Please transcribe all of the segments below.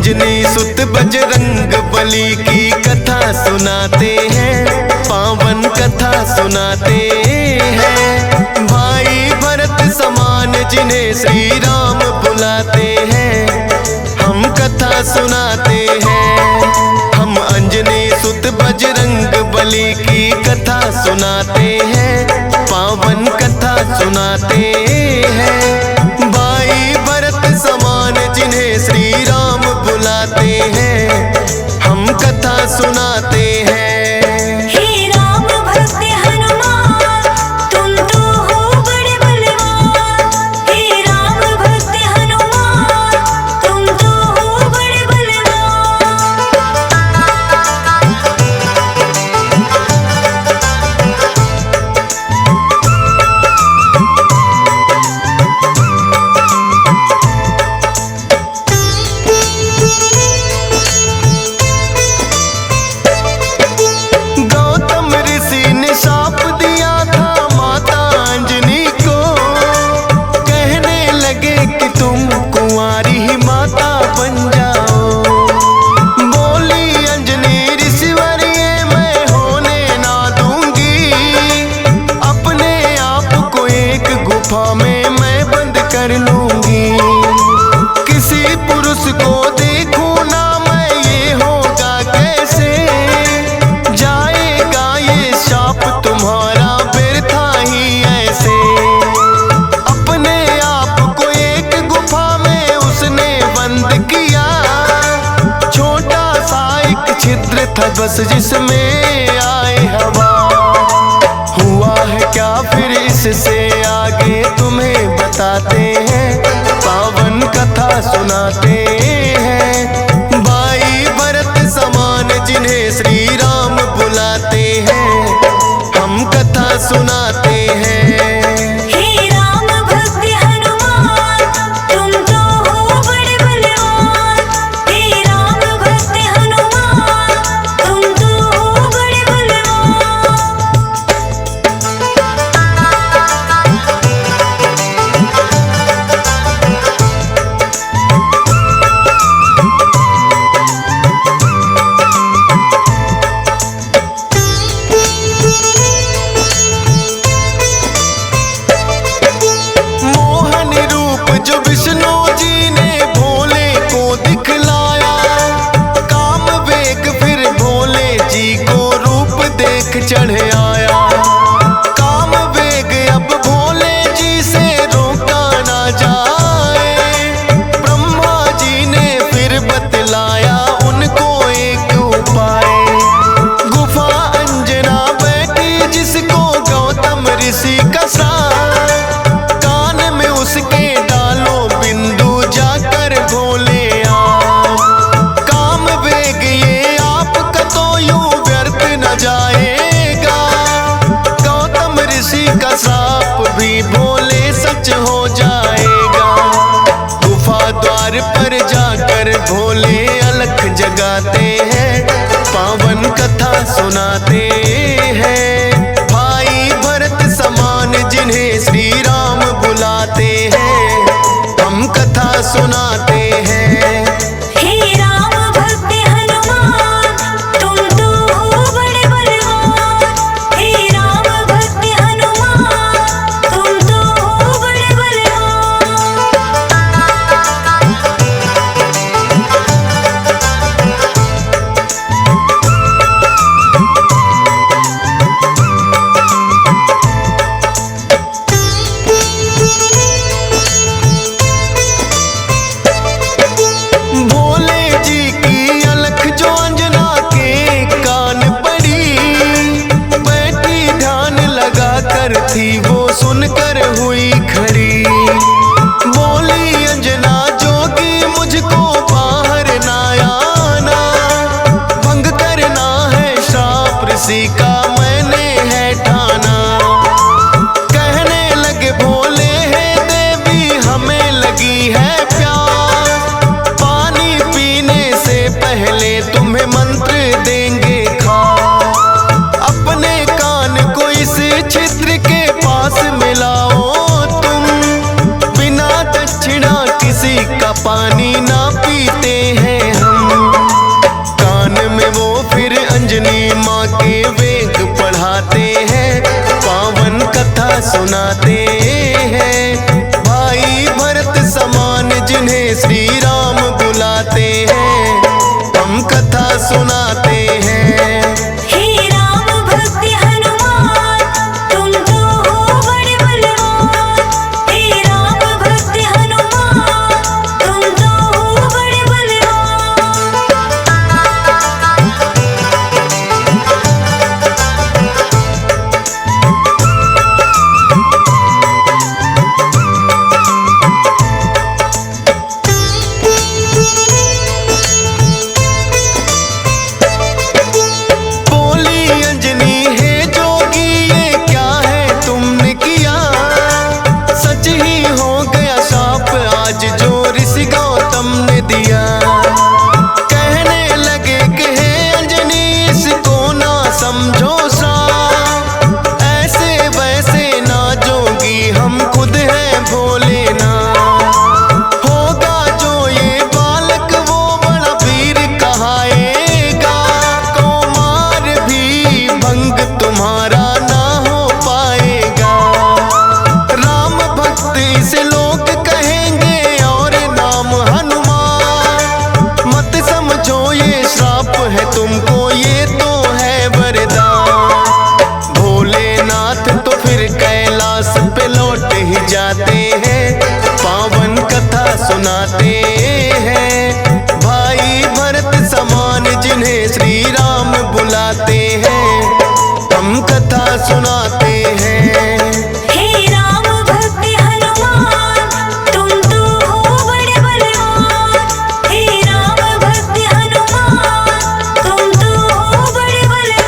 अंजनी सुत बजरंग बली की कथा सुनाते हैं, पावन कथा सुनाते हैं। भाई भरत समान जिन्हें श्री राम बुलाते हैं, हम कथा सुनाते हैं। हम अंजनी सुत बजरंग बली की कथा सुनाते हैं, पावन कथा सुनाते हैं। भाई भरत समान जिन्हें श्री राम बुलाते हैं, हम कथा सुनाते हैं। बस जिसमें आए हवा, हुआ है क्या फिर इससे आगे तुम्हें बताते हैं, पावन कथा सुनाते हैं। भाई भरत समान जिन्हें श्री राम बुलाते हैं, हम कथा सुनाते हैं। चढ़ आया काम वेग, अब भोले जी से रोका ना जाए। ब्रह्मा जी ने फिर बतलाया उनको एक उपाय, गुफा अंजना बैठी जिसको गौतम ऋषि का साथ, कान में उसके डालो बिंदु जाकर भोले आओ। काम वेग ये आपका तो यूं व्यर्थ न जाए, साप भी भोले सच हो जाएगा। गुफा द्वार पर जाकर भोले अलख जगाते हैं, पावन कथा सुनाते हैं। भाई भरत समान जिन्हें श्री राम बुलाते हैं, हम कथा सुनाते हैं। सुनाते हैं। भाई भरत समान जिन्हें श्री राम बुलाते हैं, हम कथा सुनाते हैं। हे राम भक्त हनुमान, तुम तो हो बड़े बलवान। हे राम भक्त हनुमान, तुम तो हो बड़े बलवान। बोली अंजनी है जोगी, ये क्या है तुमने किया? सच ही हो गया शाप आज जो ऋषि गौतम ने दिया। कहने लगे कि हे अंजनी इसको ना समझो श्राप, ऐसे वैसे ना जोगी हम खुद हैं भोले ना। होगा जो ये बालक वो बड़ा वीर कहाएगा, कौमार भी भंग तुम्हारा ना हो पाएगा। राम भक्त इसे लोग कहेंगे और नाम हनुमान, मत समझो ये श्राप है तुमको, ये तो है वरदान। भोलेनाथ तो फिर कैलाश पे लौट ही जाते हैं, पावन कथा सुनाते हैं। भाई भरत समान जिन्हें श्री राम बुलाते हैं, हम कथा सुनाते हैं। हे राम भक्त हनुमान, तुम तो हो बड़े बलवान। हे राम भक्त हनुमान, तुम तो हो बड़े बलवान।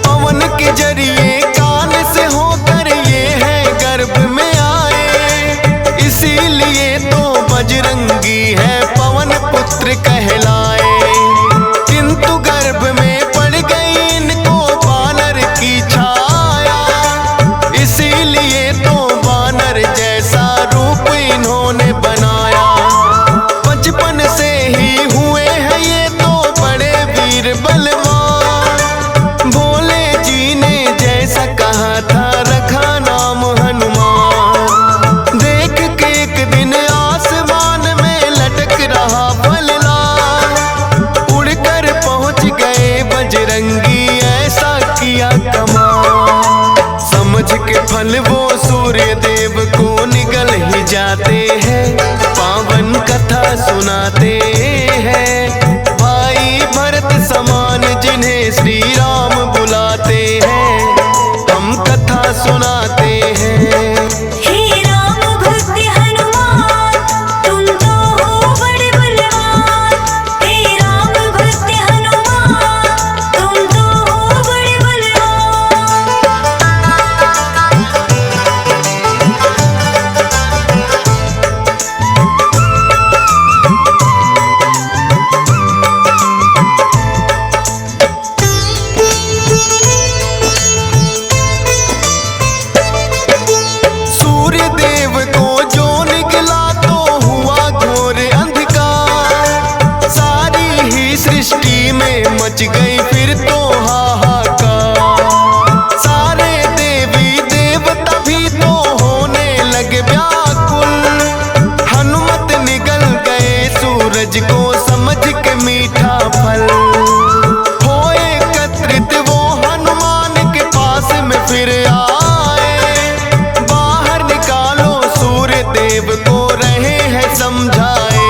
पवन के जरिए कान से होकर ये है गर्भ में आए, इसीलिए तो बजरंगी है पवन पुत्र कहलाए। किंतु गर्भ में पड़ गई इनको बानर की छाया, इसीलिए तो बानर जैसा रूप इन्होंने बनाया। बचपन से ही हुए हैं ये तो बड़े वीर बलवान, भोले जी ने जैसा कहा था रखा नाम हनुमान। देख के एक दिन आसमान में लटक रहा फलदार, उड़कर पहुंच गए बजरंगी ऐसा किया कमाल। समझ के फल वो सूर्य देव को निगल ही जाते हैं, पावन कथा सुनाते हैं। भाई भरत समान जिन्हें श्री राम बुलाते हैं, हम कथा सुनाते हैं। हे राम भक्त हनुमान, तुम तो हो बड़े बलवान। हे राम भक्त हनुमान, तुम तो हो बड़े बलवान। सूर्य देव को जो निकला तो हुआ घोर अंधकार, सारी ही सृष्टि में मच गई फिर तो हाहाकार। सारे देवी देवता भी तो होने लगे व्याकुल, हनुमत निगल गए सूरज को समझ के मीठा फल। हो एकत्रित वो हनुमान के पास में फिर आए, बाहर निकालो सूर्य देव को रहे हैं समझाए।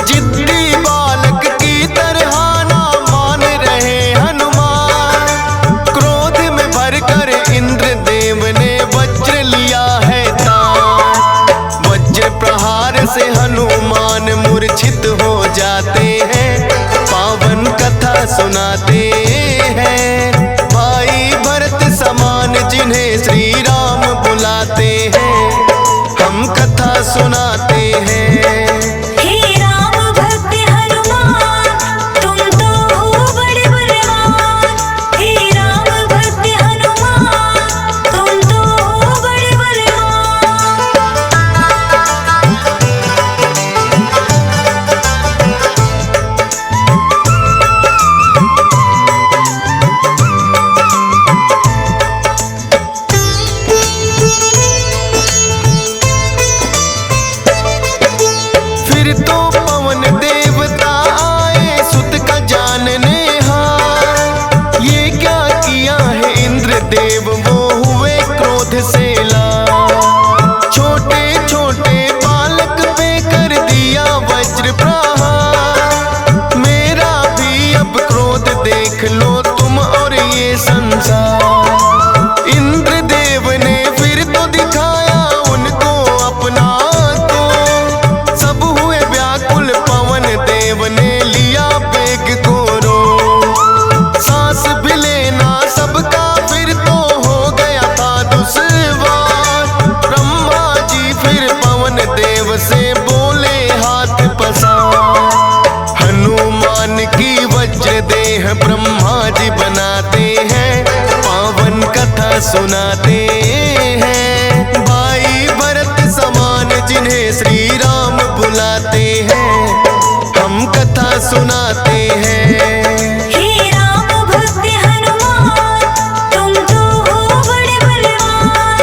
जिद्दी बालक की तरह ना मान रहे हनुमान, क्रोध में भरकर इंद्र देव ने वज्र लिया है तान। वज्र प्रहार से हनुमान मूर्छित हो जाते हैं, पावन कथा सुनाते हैं। भाई भरत समान जिन्हें श्री राम बुलाते हैं, हम कथा सुनाते हैं। हे राम भक्त हनुमान, तुम तो हो बड़े बलवान। हे राम देव से बोले हाथ पसार। हनुमान की वज्र देह ब्रह्मा जी बनाते हैं, पावन कथा सुनाते हैं। भाई भरत समान जिन्हें श्री राम बुलाते हैं, हम कथा सुनाते हैं। हे राम भक्त हनुमान, तुम तो हो बड़े बलवान।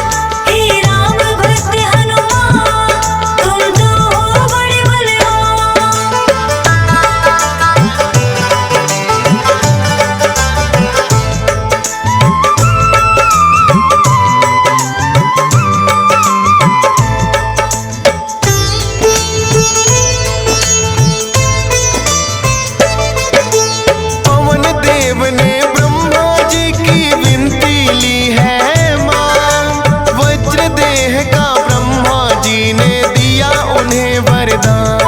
हे राम भक्त हनुमान, तुम तो हो बड़े बलवान। पवन देव ने ब्रह्मा जी की विनती ली है मां, वज्र देह का ब्रह्मा जी ने दिया उन्हें वरदान।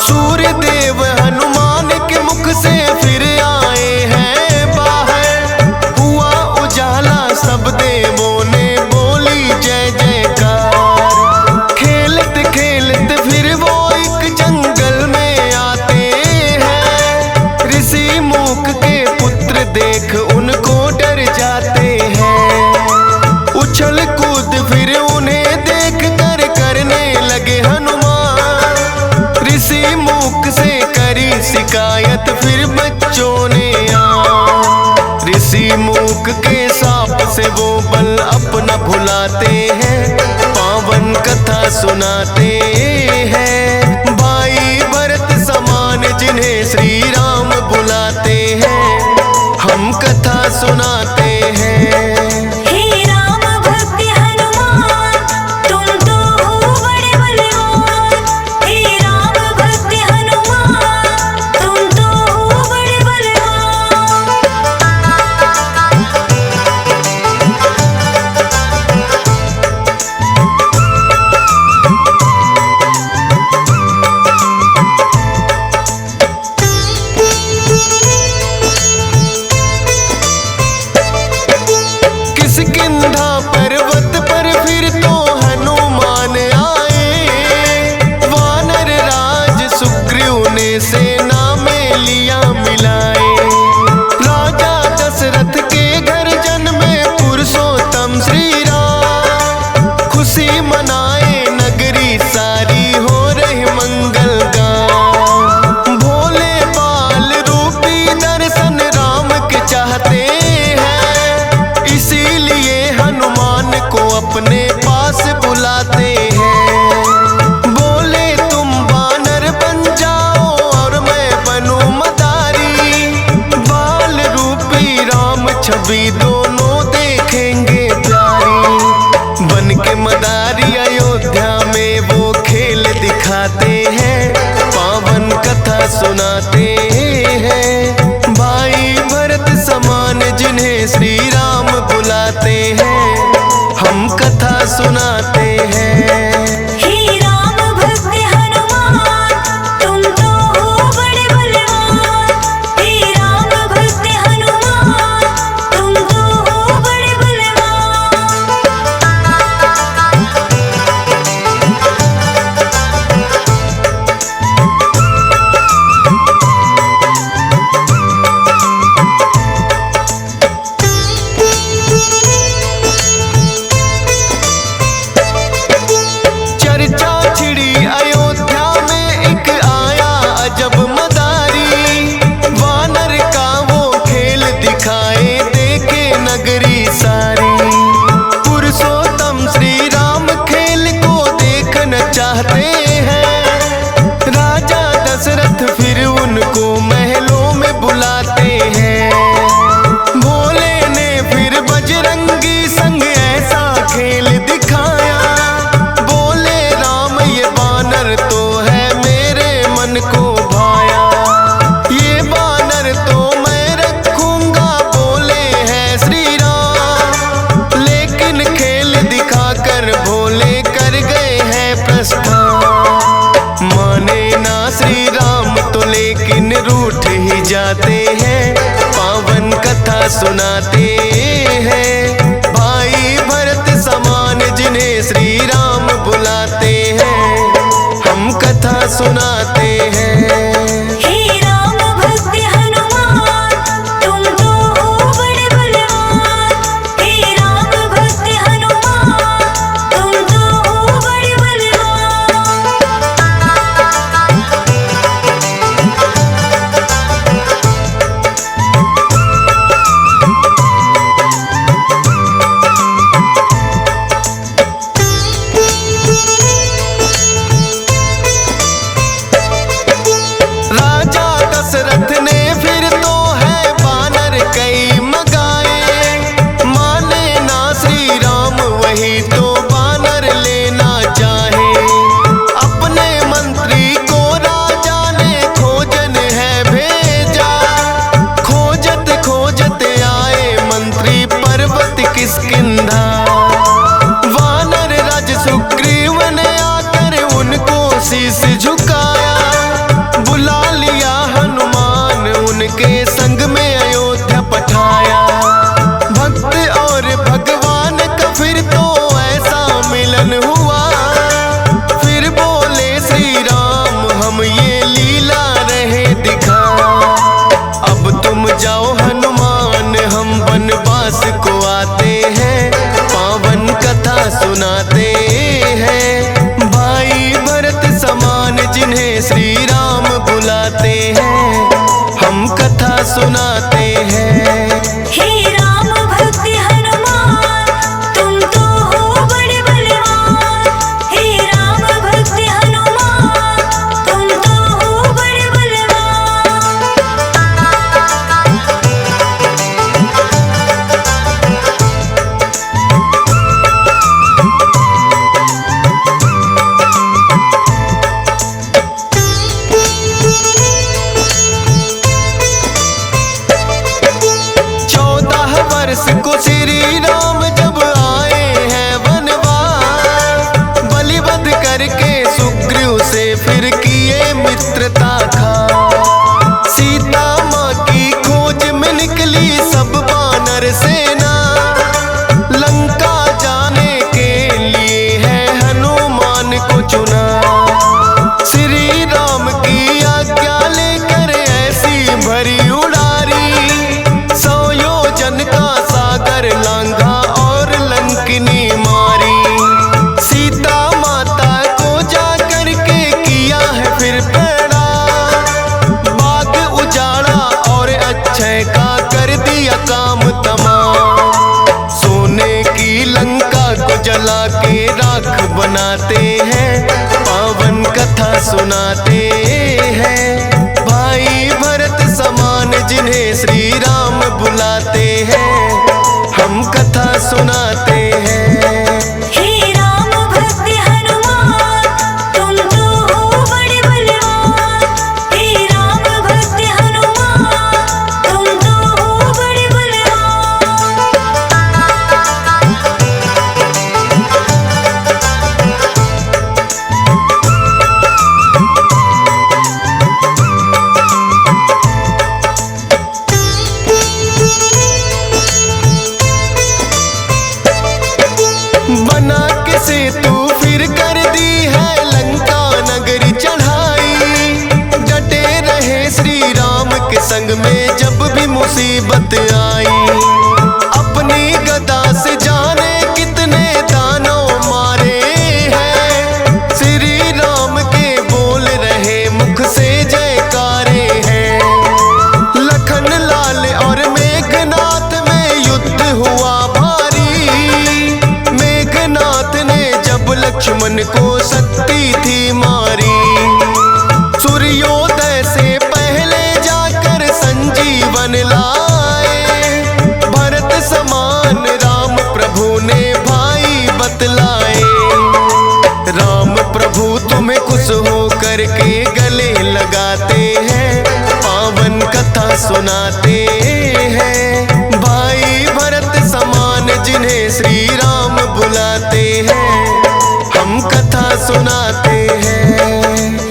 सूर्य देव हनुमान के मुख से फिर आए हैं बाहर, हुआ उजाला सब देवों ने बोली जय जयकार। खेलत खेलत फिर वो एक जंगल में आते हैं, ऋषि मूक के पुत्र देख उनको डर जाते हैं। उछल कूद फिर उन्हें देख कर करने लगे हनुमान। ऋषि मूक से करी शिकायत फिर बच्चों ने ऋषि मूक के साप से वो बल अपना भुलाते हैं, पावन कथा सुनाते हैं। भाई भरत समान जिन्हें श्री राम बुलाते हैं, हम कथा सुनाते हैं। हे राम भक्त हनुमान, तुम तो हो बड़े बलवान। हे राम भक्त हनुमान, तुम तो हो बड़े बलवान। किष्किंधा पर्वत पर फिर तो हनुमान आए, वानर राज सुग्रीव ने सेना में लिया मिलाए। राजा दशरथ के घर जन्मे पुरुषोत्तम श्री राम, खुशी मनाए नगरी सारी हो रही मंगल गान। भोले बाल रूपी दर्शन राम के चाहते हैं, इसीलिए हनुमान को अपने पास बुलाते हैं। बोले तुम वानर बन जाओ और मैं बनूं मदारी, बाल रूपी राम छवि दोनों देखेंगे प्यारी। बन के मदारी अयोध्या में वो खेल दिखाते हैं, पावन कथा सुनाते हैं। भाई भरत समान जिन्हें श्री राम बुलाते हैं, हम कथा सुनाते हैं। हे राम भक्त हनुमान, तुम तो हो बड़े बलवान। हे राम भक्त हनुमान, तुम तो हो बड़े बलवान। चर्चा छिड़ी अयोध्या में एक आया अजब मदारी, वानर का वो खेल दिखाए देखे नगरी सारी। पुरुषोत्तम श्री राम खेल को देखना चाहते हैं, राजा दशरथ फिर उनको महलों में बुलाते हैं। भोले ने फिर बजरंगी संग ऐसा खेल दिखाया, बोले राम ये बानर तो है मेरे मन को भाया। ये बानर तो मैं रखूंगा बोले हैं श्री राम, लेकिन खेल दिखाकर भोले कर गए हैं प्रस्थान। माने ना श्री राम तो लेकिन रूठ ही जाते हैं, पावन कथा सुनाते हैं। भाई भरत समान जिन्हें श्री राम बुलाते हैं, सुनाते हैं। हे राम भक्त हनुमान तुम तो हो बड़े बलवान। हे राम भक्त हनुमान तुम तो हो बड़े बलवान। राजा दशरथ ने फिर तो है बानर कई मगाए, माने ना श्री राम वही तो बानर लेना चाहे। अपने मंत्री को राजा ने खोजन है भेजा, खोजत खोजत आए मंत्री पर्वत किष्किंधा। वानर राज सुग्रीव ने आकर उनको शीश झुकाया, बुला लिया हनुमान उनके संग में अयोध्या पठाया। भक्त और भगवान का फिर तो ऐसा मिलन हुआ, फिर बोले श्री राम हम ये लीला रहे दिखा। अब तुम जाओ हनुमान हम वनवास को आते हैं, पावन कथा सुनाते हैं। भाई भरत समान जिन्हें श्री राम बुलाते हैं, हम कथा सुनाते हैं। हे राम भक्त हनुमान तुम तो हो बड़े बलवान। हे राम भक्त हनुमान तुम तो हो बड़े बलवान। वर्ष को श्री राम जब आए हैं वनवास, बलिवध करके सुग्रीव से फिर किए मित्रता खा। सीता माँ की खोज में निकली सब वानर सेना, लंका जाने के लिए है हनुमान को चुना। श्री राम की आज्ञा लेकर ऐसी भरी उड़ारी, 100 योजन का सागर लांघा और लंकिनी मारी। सीता माता को जाकर के किया है फिर पैड़ा, बाग उजाड़ा और अक्षय का कर दिया काम तमाम। सोने की लंका को जला के राख बनाते हैं, पावन कथा सुनाते हैं। भाई भरत समान जिन्हें श्री राम बुलाते हैं, हम कथा सुनाते हैं। हे राम भक्त हनुमान तुम तो हो बड़े बलवान। हे राम भक्त हनुमान तुम तो हो बड़े बलवान। बना के सेतु फिर कर दी है लंका नगरी चढ़ाई। डटे रहे श्री राम के संग में जब भी मुसीबत आई। अपनी गदा से जाने कितने दानव मारे हैं, श्री राम के बोल रहे मुख से जयकारे हैं। लखन लाल और मेघनाथ में युद्ध हुआ भारी, मेघनाथ ने जब लक्ष्मण को शक्ति थी मारी। सूर्योदय से पहले जाकर संजीवन लाए, भरत समान राम प्रभु ने भाई बतलाए। राम प्रभु तुम्हें खुश हो करके गले लगाते हैं, पावन कथा सुनाते हैं। भाई भरत समान जिन्हें श्री राम बुलाते हैं, हम कथा सुनाते हैं।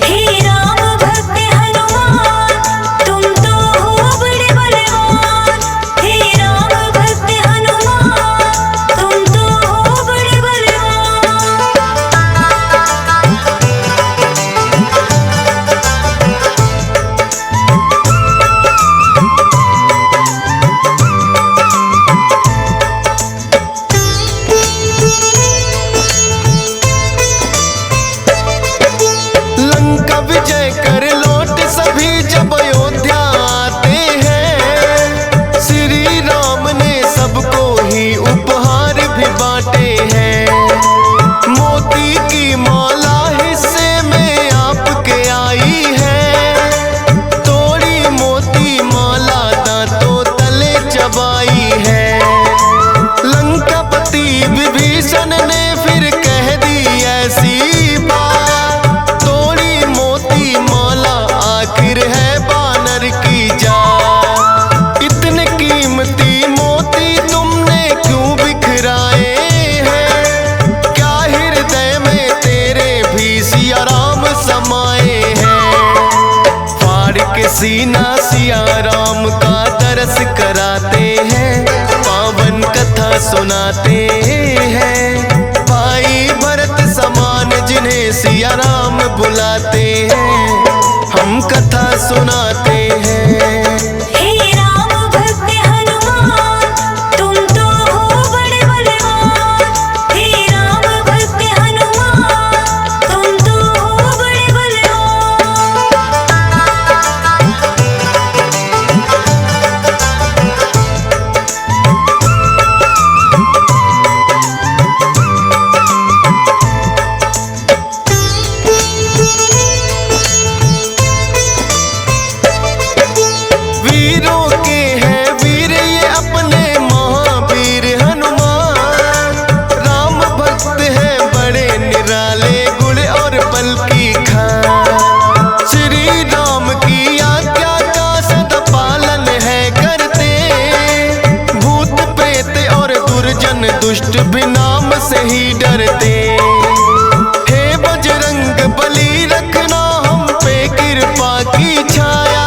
हे राम भक्त हनुमान तुम तो हो बड़े बलवान। हे राम भक्त हनुमान तुम तो हो बड़े बलवान। हसीना सिया राम का दरस कराते हैं, पावन कथा सुनाते हैं। भाई भरत समान जिन्हें सिया राम बुलाते हैं, हम कथा सुनाते हैं। हे राम भक्त हनुमान, तुम तो हो बड़े बलवान। हे राम भक्त हनुमान, तुम तो हो बड़े बलवान। वीरों के हैं वीर ये अपने महावीर हनुमान, राम भक्त हैं बड़े निराले गुण और बल की खान। श्री राम की आज्ञा का सदा पालन है करते, भूत प्रेत और दुर्जन दुष्ट भी नाम से ही डरते। हे बजरंग बली रखना हम पे कृपा की छाया,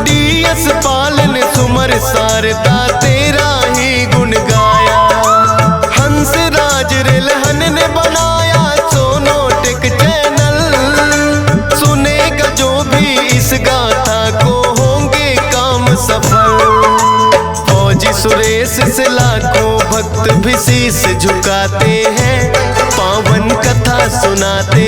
डीएस पालन सुमर सारदा तेरा ही गुण गाया। हंस राज रिलहन ने बनाया सोनोटिक चैनल, सुनेगा जो भी इस गाथा को होंगे काम सफल। फौजी सुरेश से लाखों भक्त भी शीश झुकाते हैं, पावन कथा सुनाते